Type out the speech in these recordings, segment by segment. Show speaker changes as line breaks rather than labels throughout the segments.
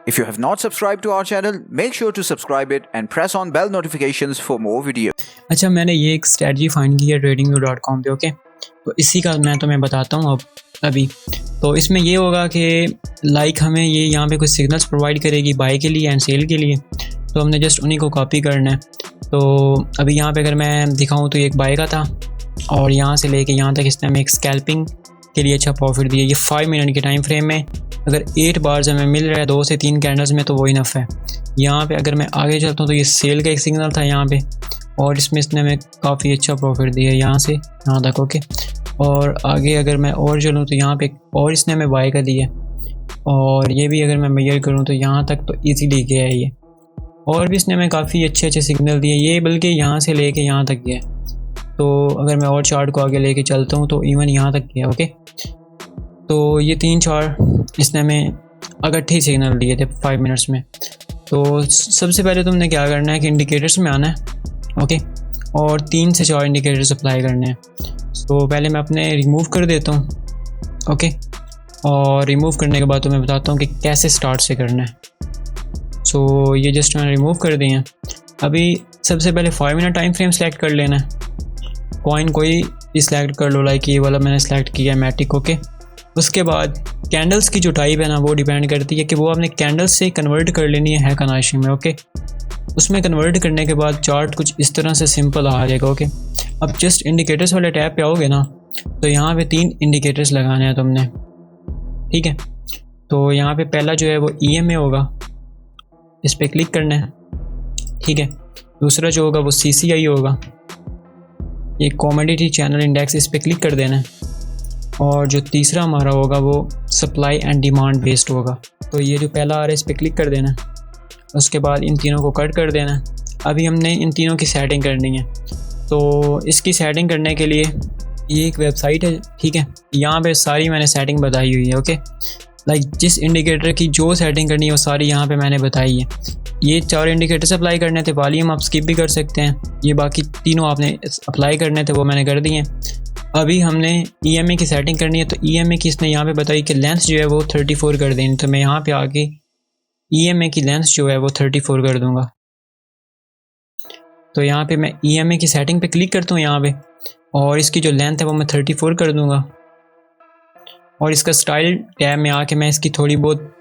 If you have not subscribed to our channel, make sure to subscribe it and press on bell notifications for more videos.
अच्छा, मैंने ये एक strategy find की है tradingview.com पे। Okay, तो इसी का मैं तुम्हें बताता हूँ अभी। तो इसमें ये होगा कि लाइक हमें ये यहाँ पे कुछ सिग्नल्स प्रोवाइड करेगी बाय के लिए एंड सेल के लिए, तो हमने जस्ट उन्हीं को कॉपी करना है। तो अभी यहाँ पे अगर मैं दिखाऊँ तो ये एक बाय का था और यहाँ से लेके यहाँ तक इसने हमें एक स्कैल्पिंग के लिए अच्छा प्रॉफिट दिया। ये 5 मिनट के टाइम फ्रेम में अगर 8 बार्स हमें मिल रहा है 2 से 3 कैंडल्स में, तो वो इनफ है। यहाँ पे अगर मैं आगे चलता हूँ तो ये सेल का एक सिग्नल था यहाँ पे, और इसमें इसने हमें काफ़ी अच्छा प्रॉफिट दिया यहाँ से यहाँ तक। ओके, और आगे अगर मैं और चलूँ तो यहाँ पे और इसने हमें बाय का दिया, और ये भी अगर मैं मेजर करूँ तो यहाँ तक तो ईजीली गया है ये। और भी इसने हमें काफ़ी अच्छे सिग्नल दिए, ये बल्कि यहाँ से लेके यहाँ तक गया। तो अगर मैं और चार्ट को आगे लेके चलता हूँ तो इवन यहाँ तक गया। ओके, तो ये 3 चार्ट इसने हमें इकट्ठे सिग्नल दिए थे 5 मिनट्स में। तो सबसे पहले तुमने क्या करना है कि इंडिकेटर्स में आना है। ओके, और 3 से 4 इंडिकेटर्स अप्लाई करने हैं। तो पहले मैं अपने रिमूव कर देता हूँ। ओके, और रिमूव करने के बाद तो मैं बताता हूँ कि कैसे स्टार्ट से करना है। सो ये जस्ट मैंने रिमूव कर दिए हैं। अभी सबसे पहले 5 मिनट टाइम फ्रेम सेलेक्ट कर लेना है। कॉइन कोई सिलेक्ट कर लो, लाइक ये वाला मैंने सेलेक्ट किया है मैटिक। ओके, उसके बाद कैंडल्स की जो टाइप है ना वो डिपेंड करती है कि वो आपने कैंडल्स से कन्वर्ट कर लेनी है कनाशी में। ओके, उसमें कन्वर्ट करने के बाद चार्ट कुछ इस तरह से सिंपल आ जाएगा। ओके, अब जस्ट इंडिकेटर्स वाले टैब पे आओगे ना तो यहाँ पे 3 इंडिकेटर्स लगाने हैं तुमने। ठीक है, तो यहाँ पे पहला जो है वो EMA होगा, इस पर क्लिक करना है। ठीक है, दूसरा जो होगा वो CCI होगा, ये कमोडिटी चैनल इंडेक्स, इस पर क्लिक कर देना है। और जो तीसरा हमारा होगा वो सप्लाई एंड डिमांड बेस्ड होगा। तो ये जो पहला आ रहा है इस पर क्लिक कर देना है। उसके बाद इन तीनों को कट कर देना है। अभी हमने इन तीनों की सेटिंग करनी है। तो इसकी सेटिंग करने के लिए ये एक वेबसाइट है। ठीक है, यहाँ पे सारी मैंने सेटिंग बताई हुई है। ओके, लाइक जिस इंडिकेटर की जो सेटिंग करनी है वो सारी यहाँ पे मैंने बताई है। ये 4 इंडिकेटर्स अप्लाई करने थे, वॉल्यूम आप स्किप भी कर सकते हैं। ये बाकी तीनों आपने अप्लाई करने थे, वो मैंने कर दिए। अभी हमने EMA की सेटिंग करनी है। तो EMA की इसने यहाँ पे बताई कि लेंथ जो है वो 34 कर देनी। तो मैं यहाँ पे आके EMA की लेंथ जो है वो 34 कर दूंगा। तो यहाँ पे मैं EMA की सेटिंग पे क्लिक करता हूँ यहाँ पे, और इसकी जो लेंथ है वो मैं 34 कर दूंगा। और इसका स्टाइल टैब में आके मैं इसकी थोड़ी बहुत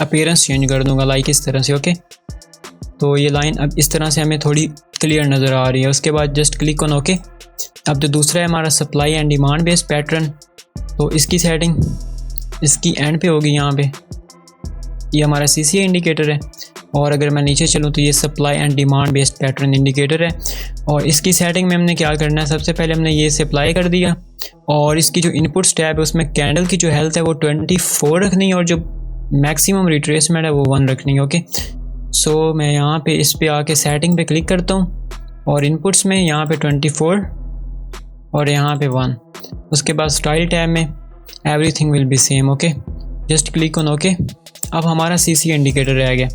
अपीयरेंस चेंज कर दूंगा, लाइक इस तरह से। ओके, तो ये लाइन अब इस तरह से हमें थोड़ी क्लियर नज़र आ रही है। उसके बाद जस्ट क्लिक ऑन ओके। अब तो दूसरा है हमारा supply and demand based pattern. तो इसकी सेटिंग इसकी एंड पे होगी यहाँ पे। ये हमारा CCI इंडिकेटर है, और अगर मैं नीचे चलूँ तो ये supply and demand based pattern indicator है। और इसकी सेटिंग में हमने क्या करना है, सबसे पहले हमने ये सप्लाई कर दिया, और इसकी जो इनपुट्स टैब है उसमें कैंडल की जो हेल्थ है वो 24 रखनी है, और जो मैक्सिमम रिट्रेसमेंट है वो 1 रखनी है। ओके, सो मैं यहाँ पे इस पे आके सेटिंग पे क्लिक करता हूँ, और इनपुट्स में यहाँ पे 24 और यहाँ पे 1। उसके बाद स्टाइल टैब में everything will be same. Okay, just click on okay. अब हमारा CCI इंडिकेटर रह गया।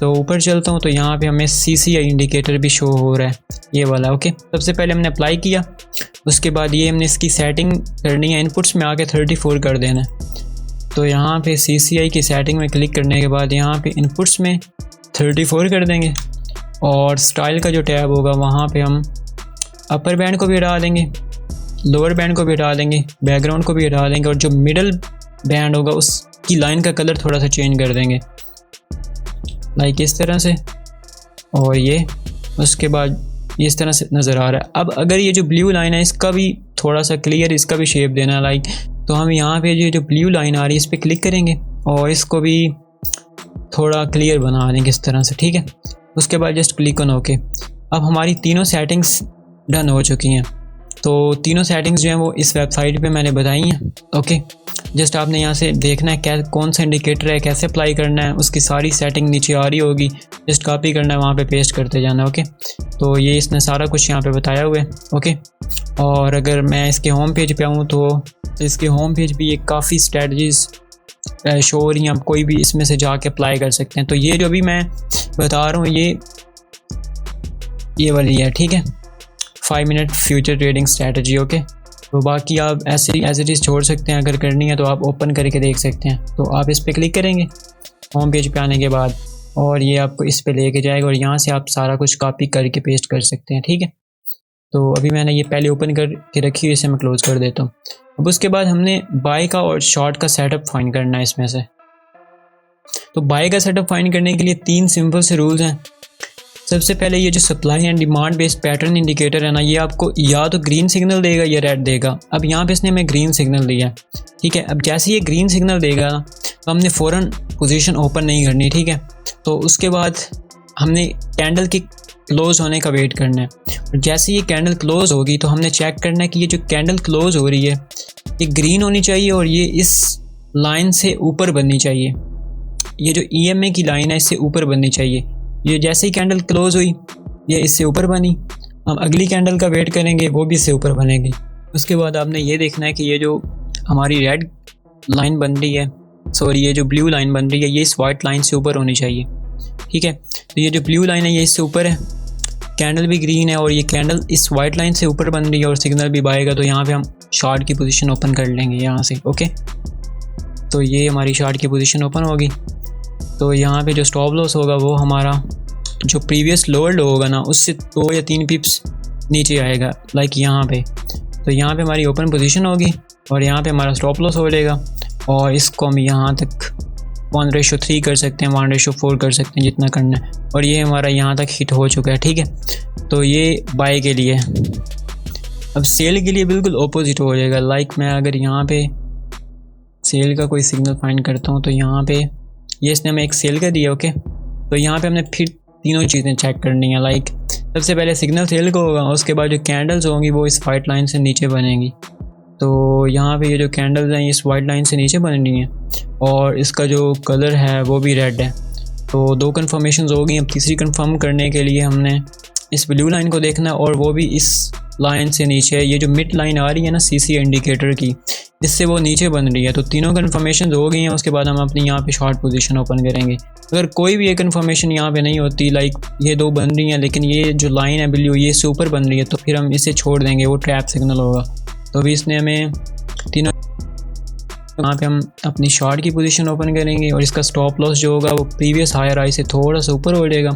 तो ऊपर चलता हूँ तो यहाँ पे हमें CCI इंडिकेटर भी शो हो रहा है, ये वाला। ओके, सबसे पहले हमने अप्लाई किया, उसके बाद ये हमने इसकी सेटिंग करनी है, इनपुट्स में आके 34 कर देना है। तो यहाँ पे CCI की सेटिंग में क्लिक करने के बाद यहाँ पे इनपुट्स में 34 कर देंगे, और स्टाइल का जो टैब होगा वहाँ पे हम अपर बैंड को भी हटा देंगे, लोअर बैंड को भी हटा देंगे, बैकग्राउंड को भी हटा देंगे, और जो मिडल बैंड होगा उसकी लाइन का कलर थोड़ा सा चेंज कर देंगे, लाइक इस तरह से। और ये उसके बाद ये इस तरह से नज़र आ रहा है। अब अगर ये जो ब्लू लाइन है इसका भी थोड़ा सा क्लियर, इसका भी शेप देना है लाइक, तो हम यहाँ पे ये जो ब्लू लाइन आ रही है इस पर क्लिक करेंगे और इसको भी थोड़ा क्लियर बना देंगे इस तरह से। ठीक है, उसके बाद जस्ट क्लिक ऑन ओके। अब हमारी तीनों सेटिंग्स डन हो चुकी हैं। तो तीनों सेटिंग्स जो हैं वो इस वेबसाइट पे मैंने बताई हैं। ओके, जस्ट आपने यहाँ से देखना है क्या कौन सा इंडिकेटर है, कैसे अप्लाई करना है, उसकी सारी सेटिंग नीचे आ रही होगी, जस्ट कॉपी करना है, वहाँ पे पेस्ट करते जाना। ओके, तो ये इसने सारा कुछ यहाँ पे बताया हुआ है। ओके, और अगर मैं इसके होम पेज पे आऊँ तो इसके होम पेज भी ये काफ़ी स्ट्रेटजीज शो हो रही हैं, आप कोई भी इसमें से जाके अप्लाई कर सकते हैं। तो ये जो भी मैं बता रहा हूँ ये वाली है। ठीक है, 5 minute future trading strategy. Okay, तो बाकी आप ऐसे एज इट इज़ छोड़ सकते हैं, अगर करनी है तो आप ओपन करके देख सकते हैं। तो आप इस पर क्लिक करेंगे होम पेज पे आने के बाद, और ये आपको इस पे लेके जाएगा और यहाँ से आप सारा कुछ कॉपी करके पेस्ट कर सकते हैं, ठीक है। तो अभी मैंने ये पहले ओपन करके रखी हुई, इसे मैं क्लोज कर देता हूँ। अब उसके बाद हमने बाय का और शॉर्ट का सेटअप फाइंड करना है इसमें से। तो बाय का सेटअप फाइंड करने के लिए 3 सिंपल से रूल्स हैं। सबसे पहले ये जो supply and demand based pattern indicator है ना, ये आपको या तो ग्रीन सिग्नल देगा या रेड देगा। अब यहाँ पे इसने हमें ग्रीन सिग्नल दिया, ठीक है। अब जैसे ये ग्रीन सिग्नल देगा ना, तो हमने फ़ौरन पोजीशन ओपन नहीं करनी, ठीक है। तो उसके बाद हमने कैंडल के क्लोज़ होने का वेट करना है, और जैसे ये कैंडल क्लोज़ होगी तो हमने चेक करना है कि ये जो कैंडल क्लोज़ हो रही है ये ग्रीन होनी चाहिए और ये इस लाइन से ऊपर बननी चाहिए। ये जो EMA की लाइन है इससे ऊपर बननी चाहिए। ये जैसे ही कैंडल क्लोज़ हुई ये इससे ऊपर बनी, हम अगली कैंडल का वेट करेंगे, वो भी इससे ऊपर बनेगी। उसके बाद आपने ये देखना है कि ये जो हमारी रेड लाइन बन रही है, सॉरी ये जो ब्लू लाइन बन रही है, ये इस वाइट लाइन से ऊपर होनी चाहिए, ठीक है। तो ये जो ब्लू लाइन है ये इससे ऊपर है, कैंडल भी ग्रीन है और ये कैंडल इस वाइट लाइन से ऊपर बन रही है और सिग्नल भी बाएगा। तो यहाँ पे हम शॉर्ट की पोजीशन ओपन कर लेंगे यहाँ से, ओके। तो ये हमारी शॉर्ट की पोजीशन ओपन होगी। तो यहाँ पे जो स्टॉप लॉस होगा वो हमारा जो प्रीवियस लोअर लो होगा ना, उससे 2 या 3 पिप्स नीचे आएगा, लाइक यहाँ पे। तो यहाँ पे हमारी ओपन पोजीशन होगी और यहाँ पे हमारा स्टॉप लॉस हो जाएगा, और इसको हम यहाँ तक 1:3 कर सकते हैं, 1:4 कर सकते हैं, जितना करना है। और ये हमारा यहाँ तक हिट हो चुका है, ठीक है। तो ये बाय के लिए। अब सेल के लिए बिल्कुल ऑपोजिट हो जाएगा। लाइक मैं अगर यहाँ पे सेल का कोई सिग्नल फाइंड करता हूँ, तो यहाँ पे ये इसने हमें एक सेल का दिया, ओके। तो यहाँ पे हमने फिर तीनों चीज़ें चेक करनी है। लाइक सबसे पहले सिग्नल सेल का होगा, उसके बाद जो कैंडल्स होंगी वो इस वाइट लाइन से नीचे बनेंगी। तो यहाँ पे ये जो कैंडल्स हैं इस वाइट लाइन से नीचे बन रही हैं और इसका जो कलर है वो भी रेड है। तो 2 कन्फर्मेशंस हो गई। अब तीसरी कंफर्म करने के लिए हमने इस ब्लू लाइन को देखना है और वो भी इस लाइन से नीचे है। ये जो मिड लाइन आ रही है ना CC इंडिकेटर की, इससे वो नीचे बन रही है। तो तीनों कन्फर्मेशन हो गई हैं। उसके बाद हम अपनी यहाँ पे शॉर्ट पोजीशन ओपन करेंगे। अगर कोई भी एक कन्फर्मेशन यहाँ पे नहीं होती, लाइक ये 2 बन रही हैं लेकिन ये जो लाइन है ब्लू ये इससे ऊपर बन रही है, तो फिर हम इसे छोड़ देंगे, वो ट्रैप सिग्नल होगा। तो अभी इसने हमें तीनों, यहाँ पे हम अपनी शॉर्ट की पोजीशन ओपन करेंगे और इसका स्टॉप लॉस जो होगा वो प्रीवियस हायर हाई से थोड़ा सा ऊपर हो जाएगा,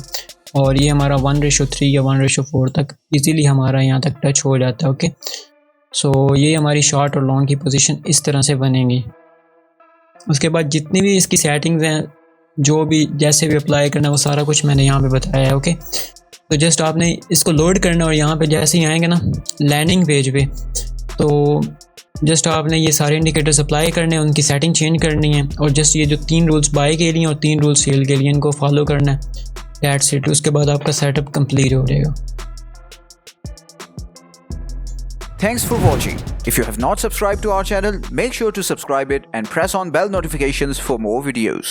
और ये हमारा 1:3 या 1:4 तक इजीली हमारा यहाँ तक टच हो जाता है, ओके। सो ये हमारी शॉर्ट और लॉन्ग की पोजीशन इस तरह से बनेंगी। उसके बाद जितनी भी इसकी सेटिंग्स हैं, जो भी जैसे भी अप्लाई करना है, वो सारा कुछ मैंने यहाँ पे बताया है, ओके। तो जस्ट आपने इसको लोड करना और यहाँ पे जैसे ही आएंगे ना लैंडिंग पेज पे, तो जस्ट आपने ये सारे इंडिकेटर्स अप्लाई करने हैं, उनकी सेटिंग चेंज करनी है, और जस्ट ये जो 3 रूल्स बाय के लिए और 3 रूल्स सेल के लिए, इनको फॉलो करना है, दैट्स इट। उसके बाद आपका सेटअप कंप्लीट हो जाएगा।
Thanks for watching. If you have not subscribed to our channel, make sure to subscribe it and press on bell notifications for more videos.